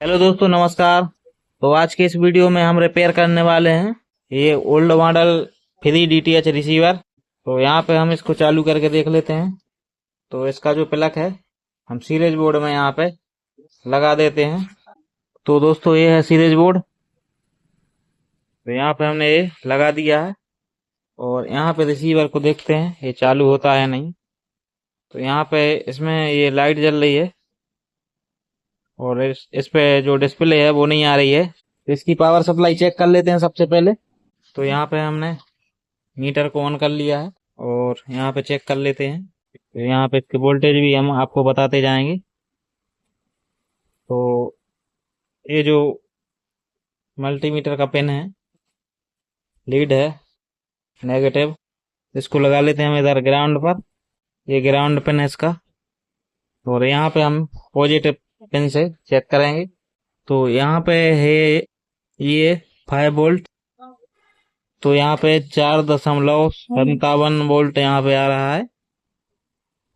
Hello दोस्तों, नमस्कार। तो आज के इस वीडियो में हम रिपेयर करने वाले हैं ये ओल्ड मॉडल 3 DTH रिसीवर। तो यहाँ पे हम इसको चालू करके देख लेते हैं। तो इसका जो प्लग है हम सीरीज बोर्ड में यहाँ पे लगा देते हैं। तो दोस्तों ये है सीरीज बोर्ड। तो यहाँ पे हमने ये लगा दिया है और यहाँ पे रिसीवर को देखते हैं ये चालू होता है नहीं। तो यहाँ पे इसमें ये लाइट जल रही है और इस पे जो डिस्प्ले है वो नहीं आ रही है। तो इसकी पावर सप्लाई चेक कर लेते हैं सबसे पहले। तो यहाँ पे हमने मीटर को ऑन कर लिया है और यहाँ पे चेक कर लेते हैं। तो यहाँ पे इसके वोल्टेज भी हम आपको बताते जाएंगे। तो ये जो मल्टीमीटर का पिन है, लीड है नेगेटिव, इसको लगा लेते हैं हम इधर ग्राउंड पर। ये ग्राउंड पिन है इसका। और यहाँ पे हम पॉजिटिव पिन से चेक करेंगे। तो यहाँ पे है ये 5 वोल्ट। तो यहाँ पे 4.57 वोल्ट यहाँ पे आ रहा है।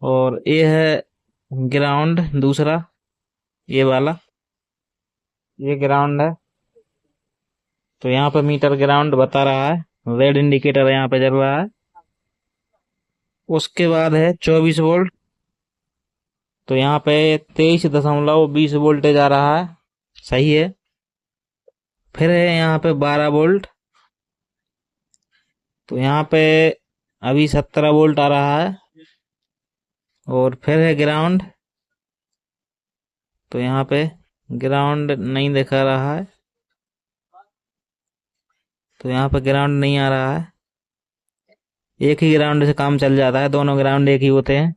और ये है ग्राउंड दूसरा, ये वाला, ये ग्राउंड है। तो यहाँ पे मीटर ग्राउंड बता रहा है, रेड इंडिकेटर यहाँ पे जल रहा है। उसके बाद है 24 वोल्ट। तो यहाँ पे 23.20 वोल्टेज आ रहा है, सही है। फिर है यहाँ पे 12 वोल्ट। तो यहाँ पे अभी 17 वोल्ट आ रहा है। और फिर है ग्राउंड। तो यहाँ पे ग्राउंड नहीं दिखा रहा है। तो यहाँ पे ग्राउंड नहीं आ रहा है। एक ही ग्राउंड से काम चल जाता है, दोनों ग्राउंड एक ही होते हैं।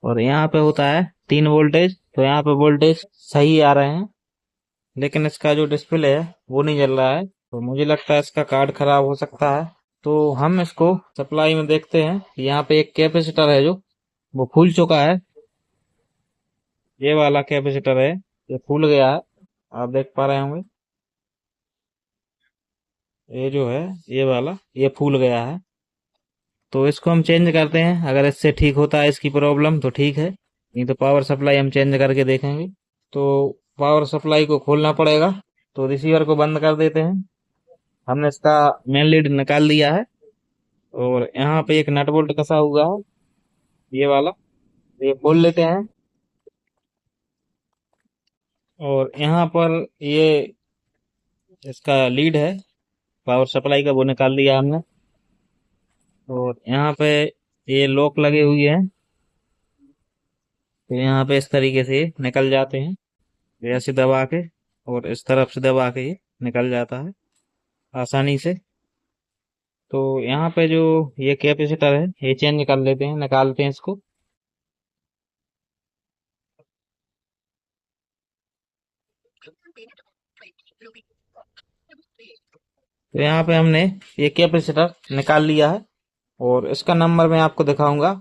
और यहाँ पे होता है 3 वोल्टेज। तो यहाँ पे वोल्टेज सही आ रहे हैं, लेकिन इसका जो डिस्प्ले है वो नहीं जल रहा है। तो मुझे लगता है इसका कार्ड खराब हो सकता है। तो हम इसको सप्लाई में देखते हैं। यहाँ पे एक कैपेसिटर है जो वो फूल चुका है। ये वाला कैपेसिटर है, ये फूल गया है, आप देख पा रहे होंगे। ये जो है ये वाला, ये फूल गया है। तो इसको हम चेंज करते हैं। अगर इससे ठीक होता है इसकी प्रॉब्लम तो ठीक है, नहीं तो पावर सप्लाई हम चेंज करके देखेंगे। तो पावर सप्लाई को खोलना पड़ेगा। तो रिसीवर को बंद कर देते हैं। हमने इसका मेन लीड निकाल दिया है और यहाँ पे एक नट बोल्ट कसा हुआ है, ये वाला, ये खोल लेते हैं। और यहाँ पर ये इसका लीड है पावर सप्लाई का, वो निकाल दिया हमने। और यहाँ पे ये लॉक लगे हुए हैं। तो यहाँ पे इस तरीके से निकल जाते हैं, ऐसे दबा के, और इस तरफ से दबा के ये निकल जाता है आसानी से। तो यहाँ पे जो ये कैपेसिटर है ये चेंज कर लेते हैं, निकालते हैं इसको। तो यहाँ पे हमने ये कैपेसिटर निकाल लिया है और इसका नंबर मैं आपको दिखाऊंगा।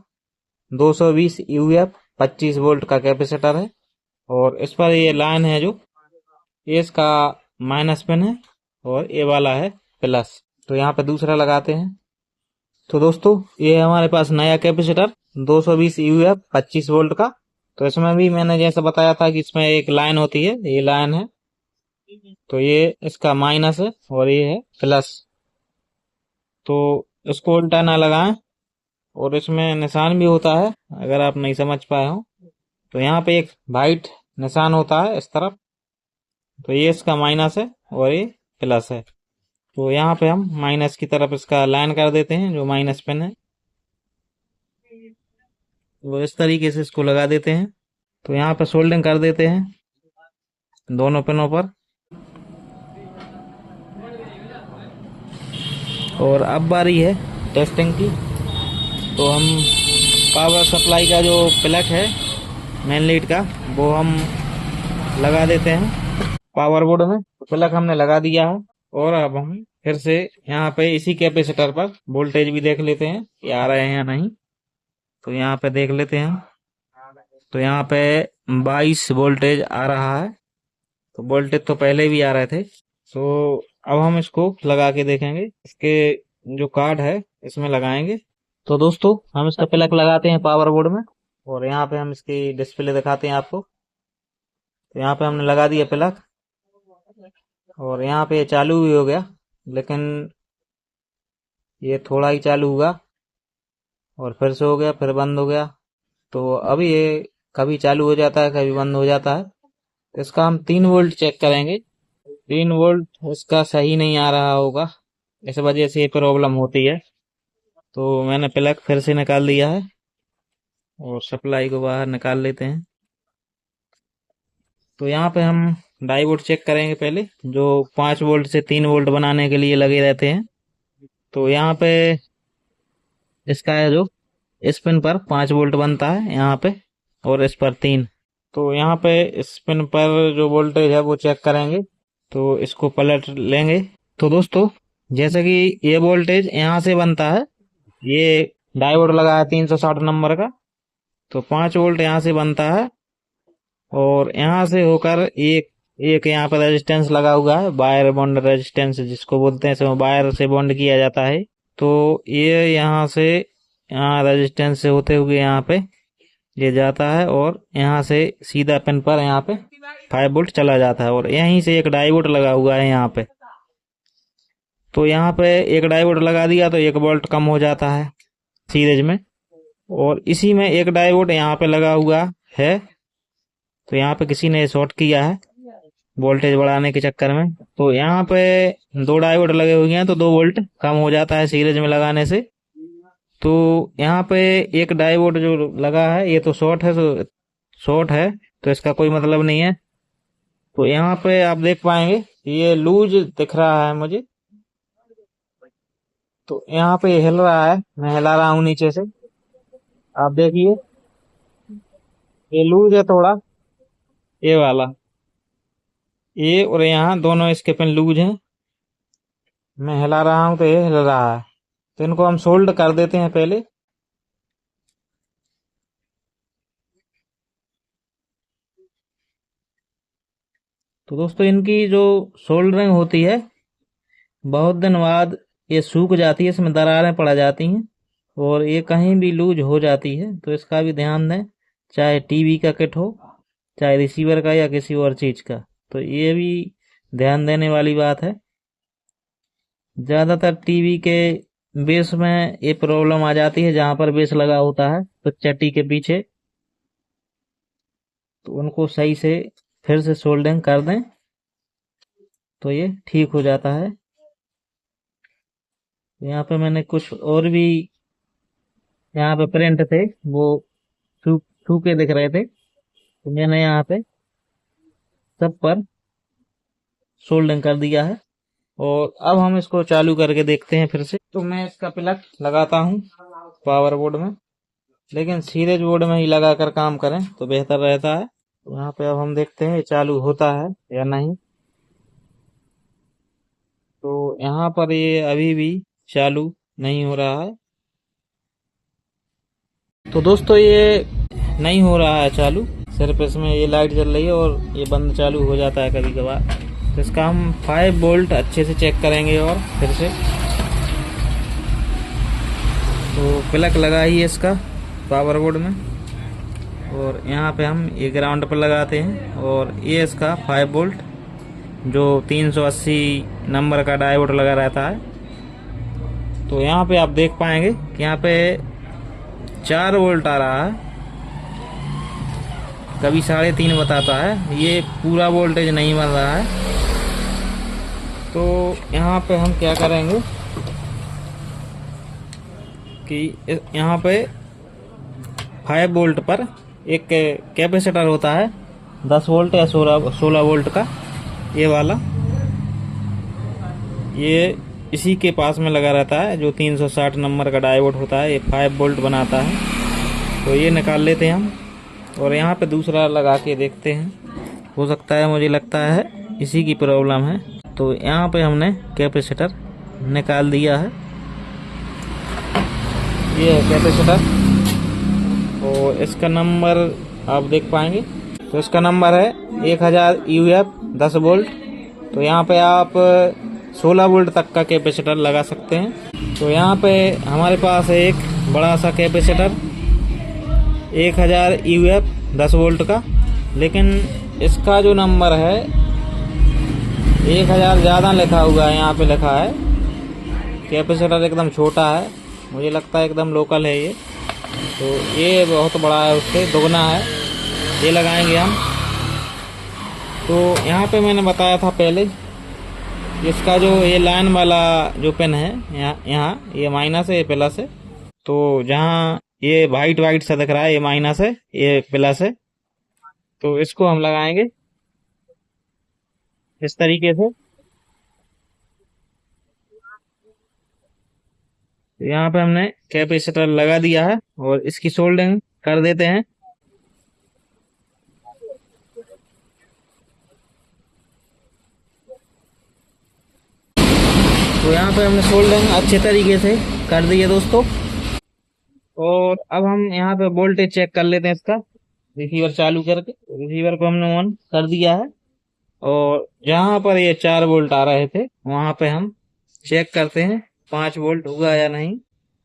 220 UF 25 वोल्ट का कैपेसिटर है। और इस पर ये लाइन है जो, ये इसका माइनस पिन है और ये वाला है प्लस। तो यहाँ पे दूसरा लगाते हैं। तो दोस्तों ये हमारे पास नया कैपेसिटर 220 UF 25 वोल्ट का। तो इसमें भी मैंने जैसा बताया था कि इसमें एक लाइन होती है, ये लाइन है। तो ये इसका माइनस है और ये है प्लस। तो इसको उल्टा ना लगाएं। और इसमें निशान भी होता है, अगर आप नहीं समझ पाए हो तो यहाँ पे एक वाइट निशान होता है इस तरफ। तो ये इसका माइनस है और ये प्लस है। तो यहाँ पे हम माइनस की तरफ इसका लाइन कर देते हैं, जो माइनस पिन है वो इस तरीके से इसको लगा देते हैं। तो यहाँ पे सोल्डिंग कर देते हैं दोनों पिनों पर। और अब बारी है टेस्टिंग की। तो हम पावर सप्लाई का जो प्लग है मेन लीड का, वो हम लगा देते हैं पावर बोर्ड में। तो प्लग हमने लगा दिया है। और अब हम फिर से यहाँ पे इसी कैपेसिटर पर वोल्टेज भी देख लेते हैं कि आ रहे हैं या नहीं। तो यहाँ पे देख लेते हैं। तो यहाँ पे 22 वोल्टेज आ रहा है। तो वोल्टेज तो पहले भी आ रहे थे। तो अब हम इसको लगा के देखेंगे, इसके जो कार्ड है इसमें लगाएंगे। तो दोस्तों हम इसका प्लग लगाते हैं पावर बोर्ड में और यहाँ पे हम इसकी डिस्प्ले दिखाते हैं आपको। तो यहाँ पे हमने लगा दिया प्लग और यहाँ पे चालू भी हो गया, लेकिन ये थोड़ा ही चालू हुआ और फिर से हो गया, फिर बंद हो गया। तो अभी ये कभी चालू हो जाता है, कभी बंद हो जाता है। तो इसका हम 3 वोल्ट चेक करेंगे। 3 वोल्ट इसका सही नहीं आ रहा होगा, इस वजह से ये प्रॉब्लम होती है। तो मैंने प्लग फिर से निकाल दिया है और सप्लाई को बाहर निकाल लेते हैं। तो यहाँ पे हम डायोड चेक करेंगे पहले, जो 5 वोल्ट से 3 वोल्ट बनाने के लिए लगे रहते हैं। तो यहाँ पे इसका है जो इस पिन पर 5 वोल्ट बनता है यहाँ पे, और इस पर 3। तो यहाँ पे इस पिन पर जो वोल्टेज है वो चेक करेंगे। तो इसको पलट लेंगे। तो दोस्तों, जैसे कि ये वोल्टेज यहाँ से बनता है, ये डायोड लगा है 360 नंबर का, तो 5 वोल्ट यहाँ से बनता है और यहाँ से होकर एक एक यहाँ पर रेजिस्टेंस लगा हुआ है, वायर बॉन्ड रेजिस्टेंस जिसको बोलते हैं, इसमें वायर से बॉन्ड किया जाता है। तो ये यहाँ से यहाँ रेजिस्टेंस से होते हुए यहाँ पे ये जाता है और यहाँ से सीधा पिन पर यहाँ पे 5 वोल्ट चला जाता है। और यहीं से एक डायोड लगा हुआ है यहाँ पे, तो यहाँ पे एक डायोड लगा दिया तो 1 वोल्ट कम हो जाता है सीरीज में। और इसी में एक डायोड यहाँ पे लगा हुआ है, तो यहाँ पे किसी ने शॉर्ट किया है वोल्टेज बढ़ाने के चक्कर में। तो यहाँ पे 2 डायोड लगे हुए हैं, तो 2 वोल्ट कम हो जाता है सीरीज में लगाने से। तो यहाँ पे एक डायोड जो लगा है ये तो शॉर्ट है, तो इसका कोई मतलब नहीं है। तो यहाँ पे आप देख पाएंगे ये लूज दिख रहा है मुझे, तो यहाँ पे हिल रहा है, मैं हिला रहा हूँ नीचे से, आप देखिए ये लूज है थोड़ा, ये वाला, ये और यहाँ दोनों इसके पिन लूज हैं। मैं हिला रहा हूँ तो ये हिल रहा है, तो इनको हम सोल्ड कर देते हैं पहले। तो दोस्तों, इनकी जो सोल्डरिंग होती है बहुत दिन बाद ये सूख जाती है, इसमें दरारें पड़ जाती हैं और ये कहीं भी लूज हो जाती है, तो इसका भी ध्यान दें। चाहे टीवी का किट हो, चाहे रिसीवर का या किसी और चीज का, तो ये भी ध्यान देने वाली बात है। ज्यादातर टीवी के बेस में ये प्रॉब्लम आ जाती है, जहां पर बेस लगा होता है तो चट्टी के पीछे, तो उनको सही से फिर से सोल्डरिंग कर दें तो ये ठीक हो जाता है। यहाँ पे मैंने कुछ और भी यहाँ पे प्रिंट थे, वो सूखे दिख रहे थे, तो मैंने यहाँ पे सब पर सोल्डरिंग कर दिया है। और अब हम इसको चालू करके देखते हैं फिर से। तो मैं इसका प्लग लगाता हूँ पावर बोर्ड में, लेकिन सीरीज बोर्ड में ही लगा कर काम करें तो बेहतर रहता है। तो यहाँ पे अब हम देखते हैं चालू होता है या नहीं। तो यहाँ पर ये अभी भी चालू नहीं हो रहा है। तो दोस्तों, ये नहीं हो रहा है चालू, सिर्फ इसमें ये लाइट जल रही है और ये बंद चालू हो जाता है कभी कभार। तो इसका हम 5 वोल्ट अच्छे से चेक करेंगे और फिर से। तो प्लग लगा ही है इसका पावर बोर्ड में, और यहाँ पे हम ये ग्राउंड पर लगाते हैं, और ये इसका 5 वोल्ट जो 380 नंबर का डायोड लगा रहता है। तो यहाँ पे आप देख पाएंगे कि यहाँ पे 4 वोल्ट आ रहा है, कभी 3.5 बताता है, ये पूरा वोल्टेज नहीं बन रहा है। तो यहाँ पे हम क्या करेंगे कि यहाँ पे 5 वोल्ट पर एक कैपेसिटर होता है 10 वोल्ट या 16 वोल्ट का, ये वाला, ये इसी के पास में लगा रहता है, जो 360 नंबर का डायोड होता है, ये 5 वोल्ट बनाता है। तो ये निकाल लेते हैं हम, और यहाँ पे दूसरा लगा के देखते हैं, हो सकता है, मुझे लगता है इसी की प्रॉब्लम है। तो यहाँ पे हमने कैपेसिटर निकाल दिया है, ये है कैपेसिटर, और इसका नंबर आप देख पाएंगे। तो इसका नंबर है 1000 UF 10 वोल्ट। तो यहाँ पे आप 16 वोल्ट तक का कैपेसिटर लगा सकते हैं। तो यहाँ पे हमारे पास है एक बड़ा सा कैपेसिटर 1000 UF 10 वोल्ट का, लेकिन इसका जो नंबर है 1000 ज्यादा लिखा हुआ है, यहाँ पे लिखा है। कैपेसिटर एकदम छोटा है, मुझे लगता है एकदम लोकल है ये। तो ये बहुत बड़ा है, उससे दोगुना है। ये लगाएंगे हम। तो यहाँ पे मैंने बताया था पहले, इसका जो ये लाइन वाला जो पिन है, यहाँ ये माइनस है, ये प्लस है। तो जहाँ ये वाइट वाइट सा दिख रहा है, ये माइनस है, ये प्लस है। तो इसको हम लगाएंगे इस तरीके से। यहाँ पे हमने कैपेसिटर लगा दिया है और इसकी सोल्डिंग कर देते हैं। तो यहाँ पे हमने सोल्डिंग अच्छे तरीके से कर दी है दोस्तों। और अब हम यहाँ पे वोल्टेज चेक कर लेते हैं इसका, रिसीवर चालू करके। रिसीवर को हमने ऑन कर दिया है और जहाँ पर ये 4 वोल्ट आ रहे थे वहां पे हम चेक करते हैं 5 वोल्ट हुआ या नहीं।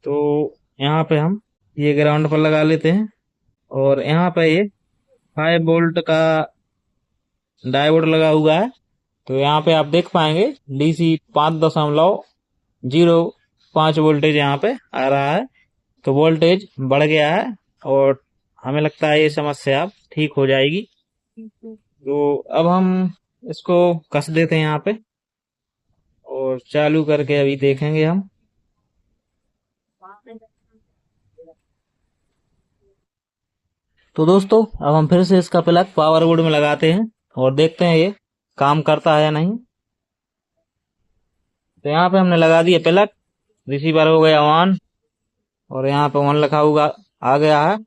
तो यहाँ पे हम ये ग्राउंड पर लगा लेते हैं और यहाँ पे ये 5 वोल्ट का डायोड लगा हुआ है। तो यहाँ पे आप देख पाएंगे डीसी 5.05 वोल्टेज यहाँ पे आ रहा है। तो वोल्टेज बढ़ गया है और हमें लगता है ये समस्या अब ठीक हो जाएगी। तो अब हम इसको कस देते हैं यहाँ पे और चालू करके अभी देखेंगे हम। तो दोस्तों अब हम फिर से इसका प्लग पावर बोर्ड में लगाते हैं और देखते हैं ये काम करता है या नहीं। तो यहाँ पे हमने लगा दिया प्लग, रिसीवर हो गया ऑन और यहाँ पे ऑन लिखा हुआ आ गया है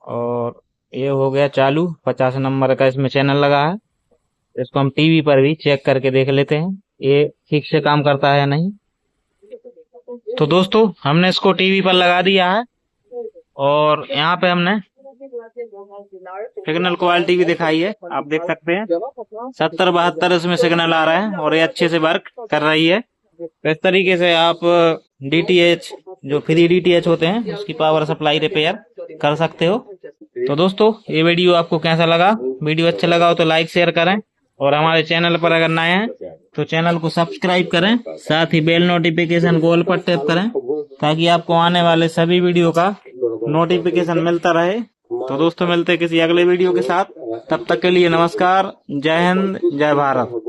और ये हो गया चालू। 50 नंबर का इसमें चैनल लगा है। इसको हम टीवी पर भी चेक करके देख लेते हैं ये ठीक से काम करता है या नहीं। तो दोस्तों हमने इसको टीवी पर लगा दिया है और यहाँ पे हमने सिग्नल क्वालिटी भी दिखाई है, आप देख सकते हैं 70-72 इसमें सिग्नल आ रहा है और ये अच्छे से वर्क कर रही है। तो इस तरीके से आप डीटीएच जो फ्री डीटीएच होते हैं उसकी पावर सप्लाई रिपेयर कर सकते हो। तो दोस्तों ये वीडियो आपको कैसा लगा? वीडियो अच्छा लगा हो तो लाइक शेयर करें और हमारे चैनल पर अगर नए हैं तो चैनल को सब्सक्राइब करें, साथ ही बेल नोटिफिकेशन को ऑल पर टैप करें ताकि आपको आने वाले सभी वीडियो का नोटिफिकेशन मिलता रहे। तो दोस्तों मिलते हैं किसी अगले वीडियो के साथ, तब तक के लिए नमस्कार, जय हिंद, जय भारत।